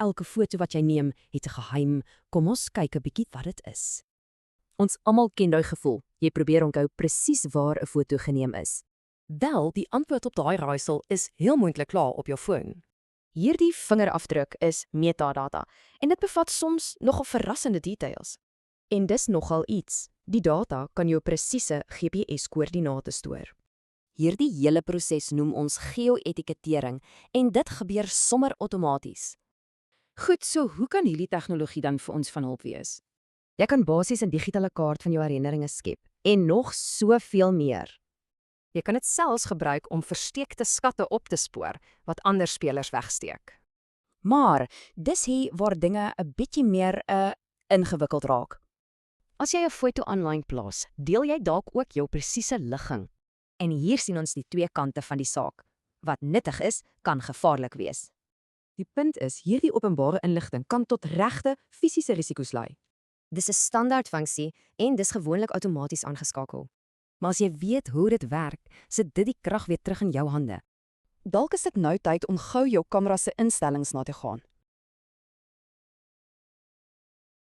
Elke foto wat jy neem, het 'n geheim. Kom ons kyk 'n bietjie wat dit is. Ons almal ken daai gevoel. Jy probeer onthou presies waar 'n foto geneem is. Wel, die antwoord op daai raaisel is heel moontlik klaar op jou foon. Hierdie vingerafdruk is metadata en dit bevat soms nogal verrassende details. En dis nogal iets. Die data kan jou presiese GPS-koördinate stoor. Hierdie hele proses noem ons geo-etikettering en dit gebeur sommer outomaties. Goed, so hoe kan hierdie tegnologie dan vir ons van hulp wees? Jy kan basies 'n digitale kaart van jou herinneringe skep en nog soveel meer. Jy kan dit selfs gebruik om versteekte skatte op te spoor wat ander spelers wegsteek. Maar dis hier waar dinge 'n bietjie meer ingewikkeld raak. As jy 'n foto aanlyn plaas, deel jy dalk ook jou presiese ligging. En hier sien ons die twee kante van die saak. Wat nuttig is, kan gevaarlik wees. Die punt is, hierdie openbare inligting kan tot regte fisiese risiko's lei. Dis 'n standaard funksie en dis gewoonlik outomaties aangeskakel. Maar as jy weet hoe dit werk, sit dit die krag weer terug in jou hande. Dalk is dit nou tyd om gou jou kamera se instellings na te gaan.